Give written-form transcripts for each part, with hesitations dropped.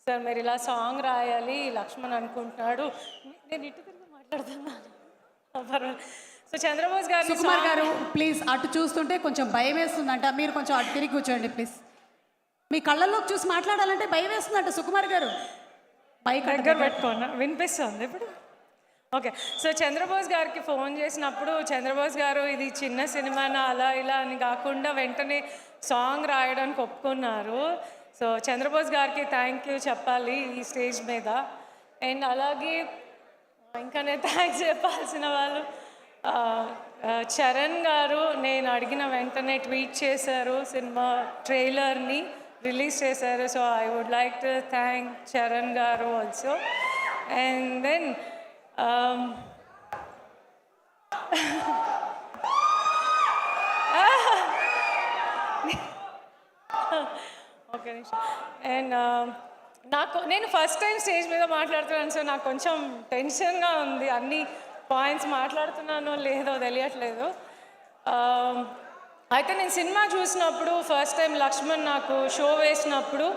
Sir మీరు ఇలా song రాయాలి లక్ష్మణ్ అనుకుంటున్నాడు. నేను ఇటు తిరిగి మాట్లాడుతున్నాను. సో చంద్రబోస్ గారు, సుకుమార్ గారు ప్లీజ్ అటు చూస్తుంటే కొంచెం భయం వేస్తుందంట, మీరు కొంచెం అటు తిరిగి కూర్చోండి ప్లీజ్. మీ కళ్ళల్లోకి చూసి మాట్లాడాలంటే భయం వేస్తుందంట సుకుమార్ గారు. బైక్ దగ్గర పెట్టుకోండి, వినిపిస్తుంది ఇప్పుడు. ఓకే, సో చంద్రబోస్ గారికి ఫోన్ చేసినప్పుడు చంద్రబోస్ గారు ఇది చిన్న సినిమానా అలా ఇలా అని కాకుండా వెంటనే సాంగ్ రాయడానికి ఒప్పుకున్నారు. సో చంద్రబోస్ గారికి థ్యాంక్ యూ చెప్పాలి ఈ స్టేజ్ మీద. అండ్ అలాగే ఇంకా నేను థ్యాంక్స్ చెప్పాల్సిన వాళ్ళు చరణ్ గారు. నేను అడిగిన వెంటనే ట్వీట్ చేశారు, సినిమా ట్రైలర్ని రిలీజ్ చేశారు. So I would like to thank Charan garu also. And then okay నిమిషం. అండ్ నేను ఫస్ట్ టైం స్టేజ్ మీద మాట్లాడుతున్నాను, సో నాకు కొంచెం టెన్షన్గా ఉంది. అన్ని పాయింట్స్ మాట్లాడుతున్నానో లేదో తెలియట్లేదు. అయితే నేను సినిమా చూసినప్పుడు ఫస్ట్ టైం లక్ష్మణ్ నాకు షో వేసినప్పుడు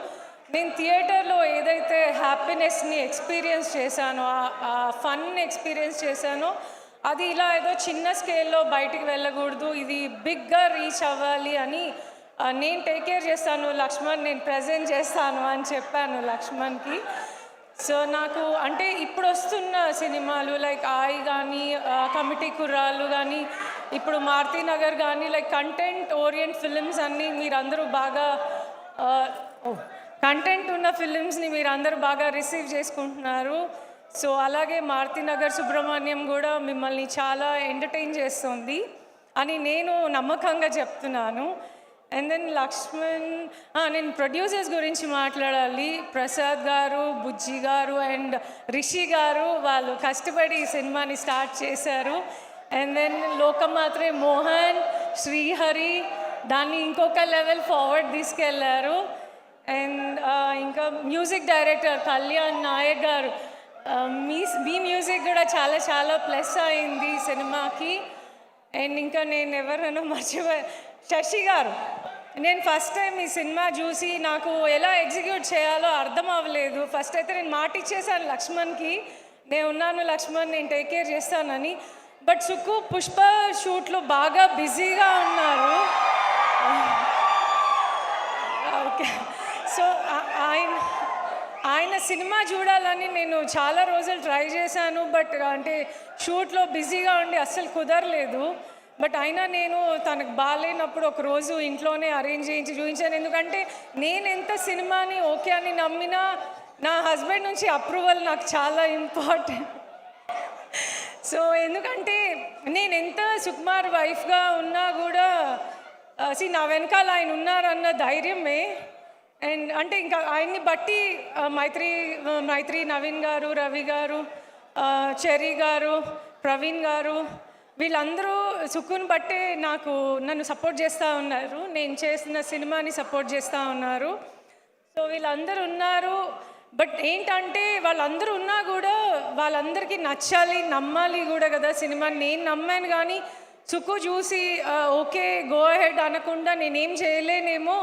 నేను థియేటర్లో ఏదైతే హ్యాపీనెస్ని ఎక్స్పీరియన్స్ చేశానో, ఆ ఫన్ ఎక్స్పీరియన్స్ చేశానో, అది ఇలా ఏదో చిన్న స్కేల్లో బయటికి వెళ్ళకూడదు, ఇది బిగ్గా రీచ్ అవ్వాలి అని నేను టేక్ కేర్ చేస్తాను లక్ష్మణ్, నేను ప్రజెంట్ చేస్తాను అని చెప్పాను లక్ష్మణ్కి. సో నాకు అంటే ఇప్పుడు వస్తున్న సినిమాలు లైక్ ఆయి కానీ, కమిటీ కుర్రాళ్ళు కానీ, ఇప్పుడు మారుతినగర్ కానీ, లైక్ కంటెంట్ ఓరియంట్ ఫిలిమ్స్ అన్నీ మీరందరూ బాగా కంటెంట్ ఉన్న ఫిలిమ్స్ని మీరందరూ బాగా రిసీవ్ చేసుకుంటున్నారు. సో అలాగే మారుతినగర్ సుబ్రహ్మణ్యం కూడా మిమ్మల్ని చాలా ఎంటర్టైన్ చేస్తుంది అని నేను నమ్మకంగా చెప్తున్నాను. అండ్ దెన్ లక్ష్మణ్, నేను ప్రొడ్యూసర్స్ గురించి మాట్లాడాలి. ప్రసాద్ గారు, బుజ్జి గారు అండ్ రిషి గారు వాళ్ళు కష్టపడి ఈ సినిమాని స్టార్ట్ చేశారు. అండ్ దెన్ లోకమాత్రే మోహన్, శ్రీహరి దాన్ని ఇంకొక లెవెల్ ఫార్వర్డ్ తీసుకెళ్లారు. అండ్ ఇంకా మ్యూజిక్ డైరెక్టర్ కళ్యాణ్ నాయక్ గారు, మీ మ్యూజిక్ కూడా చాలా చాలా ప్లస్ అయింది సినిమాకి. అండ్ ఇంకా నేను ఎవరైనా మర్చిపోయా, శశి గారు. నేను ఫస్ట్ టైం ఈ సినిమా చూసి నాకు ఎలా ఎగ్జిక్యూట్ చేయాలో అర్థం అవ్వలేదు. ఫస్ట్ అయితే నేను మాట ఇచ్చేసాను లక్ష్మణ్కి, నేను ఉన్నాను లక్ష్మణ్, నేను టేక్ కేర్ చేస్తానని. బట్ సుక్కు పుష్ప షూట్లో బాగా బిజీగా ఉన్నారు. ఓకే, సో ఆయన సినిమా చూడాలని నేను చాలా రోజులు ట్రై చేశాను. బట్ అంటే షూట్లో బిజీగా ఉండి అస్సలు కుదరలేదు. బట్ అయినా నేను తనకు బాగాలేనప్పుడు ఒకరోజు ఇంట్లోనే అరేంజ్ చేయించి చూపించాను. ఎందుకంటే నేను ఎంత సినిమాని ఓకే అని నమ్మినా నా హస్బెండ్ నుంచి అప్రూవల్ నాకు చాలా ఇంపార్టెంట్. సో ఎందుకంటే నేను ఎంత సుకుమార్ వైఫ్గా ఉన్నా కూడా నా వెనకాల ఆయన ఉన్నారన్న ధైర్యమే. అండ్ అంటే ఇంకా ఆయన్ని బట్టి మైత్రి నవీన్ గారు, రవి గారు, చెరీ గారు, ప్రవీణ్ గారు వీళ్ళందరూ సుక్కుని బట్టే నన్ను సపోర్ట్ చేస్తూ ఉన్నారు, నేను చేసిన సినిమాని సపోర్ట్ చేస్తూ ఉన్నారు. సో వీళ్ళందరూ ఉన్నారు. బట్ ఏంటంటే వాళ్ళందరూ ఉన్నా కూడా వాళ్ళందరికీ నచ్చాలి, నమ్మాలి కూడా కదా సినిమా. నేను నమ్మాను కానీ సుక్కు చూసి ఓకే గో అహెడ్ అనకుండా నేనేం చేయలేనేమో,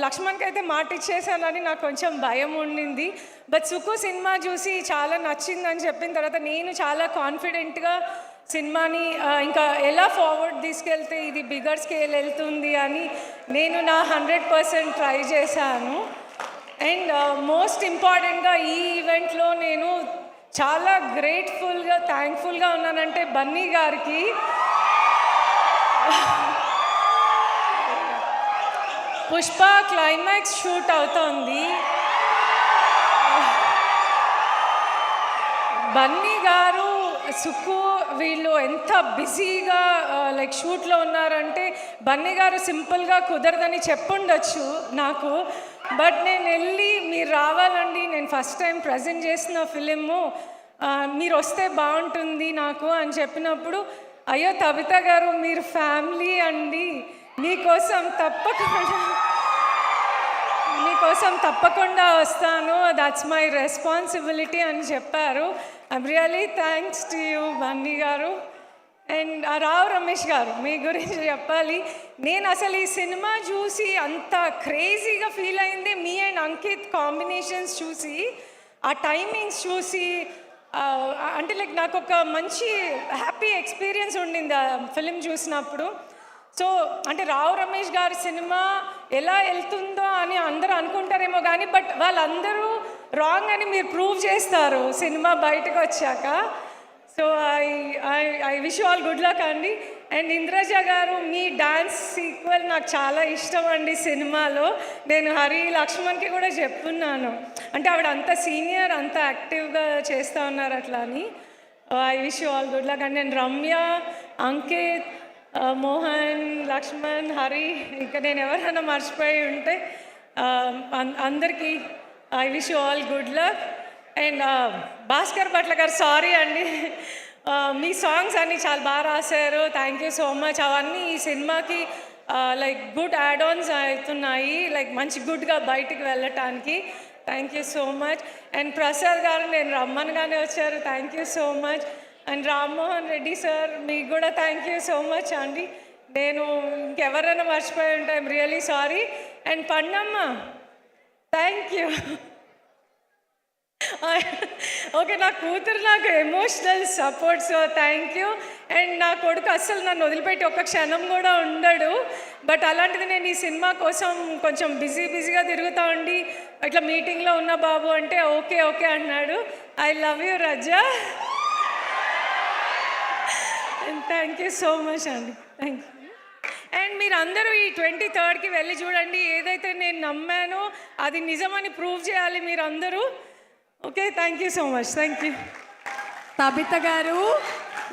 లక్ష్మణ్కి అయితే మాట ఇచ్చేసానని నాకు కొంచెం భయం ఉండింది. బట్ సుక్కు సినిమా చూసి చాలా నచ్చిందని చెప్పిన తర్వాత నేను చాలా కాన్ఫిడెంట్గా సినిమాని ఇంకా ఎలా ఫార్వర్డ్ తీసుకెళ్తే ఇది బిగ్గర్ స్కేల్ వెళ్తుంది అని నేను నా 100% ట్రై చేశాను. అండ్ మోస్ట్ ఇంపార్టెంట్గా ఈ ఈవెంట్లో నేను చాలా గ్రేట్ఫుల్గా థ్యాంక్ఫుల్గా ఉన్నానంటే బన్నీ గారికి. పుష్ప క్లైమాక్స్ షూట్ అవుతోంది, బన్నీ గారు సుక్కు వీళ్ళు ఎంత బిజీగా లైక్ షూట్లో ఉన్నారంటే బన్నీ గారు సింపుల్గా కుదరదని చెప్పుండొచ్చు నాకు. బట్ నేను వెళ్ళి మీరు రావాలండి, నేను ఫస్ట్ టైం ప్రజెంట్ చేసిన ఫిలిము, మీరు వస్తే బాగుంటుంది నాకు అని చెప్పినప్పుడు, అయ్యో తబిత గారు మీరు ఫ్యామిలీ అండి, మీకోసం తప్పకుండా వస్తాను, దట్స్ మై రెస్పాన్సిబిలిటీ అని చెప్పారు. I'm really thanks to you Bunny గారు. అండ్ రావు రమేష్ గారు మీ గురించి చెప్పాలి. నేను అసలు ఈ సినిమా చూసి అంత క్రేజీగా ఫీల్ అయింది మీ అండ్ అంకిత్ కాంబినేషన్స్ చూసి, ఆ టైమింగ్స్ చూసి, అంటే లైక్ నాకు ఒక మంచి హ్యాపీ ఎక్స్పీరియన్స్ ఉండింది ఆ ఫిలిం చూసినప్పుడు. సో అంటే రావు రమేష్ గారి సినిమా ఎలా వెళ్తుందో అని అందరూ అనుకుంటారేమో కానీ, బట్ వాళ్ళందరూ రాంగ్ అని మీరు ప్రూవ్ చేస్తారు సినిమా బయటకు వచ్చాక. So I wish all good luck అండి. అండ్ ఇంద్రజ గారు మీ డాన్స్ సీక్వెల్ నాకు చాలా ఇష్టం అండి సినిమాలో. నేను హరి లక్ష్మణ్కి కూడా చెప్పున్నాను, అంటే ఆవిడ అంత సీనియర్ అంత యాక్టివ్గా చేస్తూ ఉన్నారు అట్లా అని. I wish you all good luck అండి. అండ్ రమ్య, అంకిత్, మోహన్, లక్ష్మణ్, హరి, ఇంకా నేను ఎవరైనా మర్చిపోయి ఉంటే అందరికీ I wish you all good luck. And Bhaskar Bhatla గారు సారీ అండి, మీ సాంగ్స్ అన్నీ చాలా బాగా రాశారు, థ్యాంక్ యూ సో మచ్. అవన్నీ ఈ సినిమాకి లైక్ గుడ్ యాడ్ ఆన్స్ అవుతున్నాయి, లైక్ మంచి గుడ్గా బయటికి వెళ్ళటానికి. Thank you so much. And Prasad గారు నేను రమ్మనగానే వచ్చారు, thank you so much. And Rammohan Reddy sir మీకు కూడా థ్యాంక్ యూ సో మచ్ అండి. నేను ఇంకెవరైనా మర్చిపోయి ఉంటే I'm really sorry. And Pannamma thank you. Okay, నా కూతురు నాకు emotional support, so thank you. And నా కొడుకు అస్సలు నన్ను వదిలిపెట్టి ఒక్క క్షణం కూడా ఉండడు. బట్ అలాంటిది నేను ఈ సినిమా కోసం కొంచెం బిజీగా తిరుగుతూ ఉండి ఇట్లా మీటింగ్లో ఉన్న బాబు అంటే ఓకే ఓకే అన్నాడు. I love you Raza. Thank you so much అండి, థ్యాంక్ యూ. అండ్ మీరు అందరూ ఈ 23rd వెళ్ళి చూడండి, ఏదైతే నేను నమ్మానో అది నిజమని ప్రూవ్ చేయాలి మీరు అందరూ. Okay, thank you so much, thank you. Tabitha garu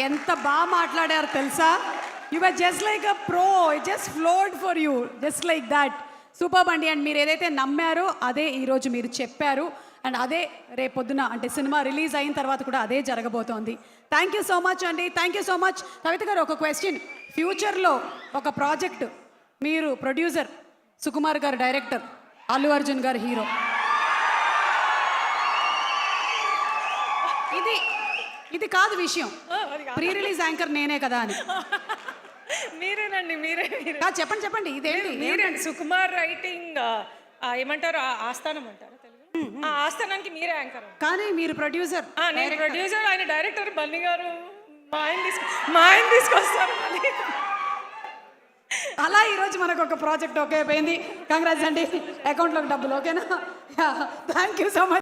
ఎంత బాగా మాట్లాడారు తెలుసా? You are just like a pro, it just flowed for you just like that. Super అండి. అండ్ మీరు ఏదైతే నమ్మారో అదే ఈరోజు మీరు చెప్పారు, అండ్ అదే రేపొద్దున అంటే సినిమా రిలీజ్ అయిన తర్వాత కూడా అదే జరగబోతోంది. థ్యాంక్ యూ సో మచ్ అండి, థ్యాంక్ యూ సో మచ్. కవిత గారు ఒక క్వశ్చన్, ఫ్యూచర్లో ఒక ప్రాజెక్ట్, మీరు ప్రొడ్యూసర్, సుకుమార్ గారు డైరెక్టర్, అల్లు అర్జున్ గారు హీరో, ఇది కాదు విషయం, ప్రీ రిలీజ్ యాంకర్ నేనే కదా అని. మీరేనండి, మీరే చెప్పండి చెప్పండి, ఇదేంటి? మీరేండి సుకుమార్ రైటింగ్ ఏమంటారు, ఆస్థానం అంటారు తెలుగు, ఆస్థానానికి మీరే యాంకర్. కానీ మీరు ప్రొడ్యూసర్, నేను ప్రొడ్యూసర్, ఆయన డైరెక్టర్. బన్నీ గారు మా ఆయన తీసుకొస్తారు. అలా ఈరోజు మనకు ఒక ప్రాజెక్ట్ ఓకే అయిపోయింది. కంగ్రాట్స్ అండి, అకౌంట్లోకి డబ్బులు ఓకేనా? Thank you so much.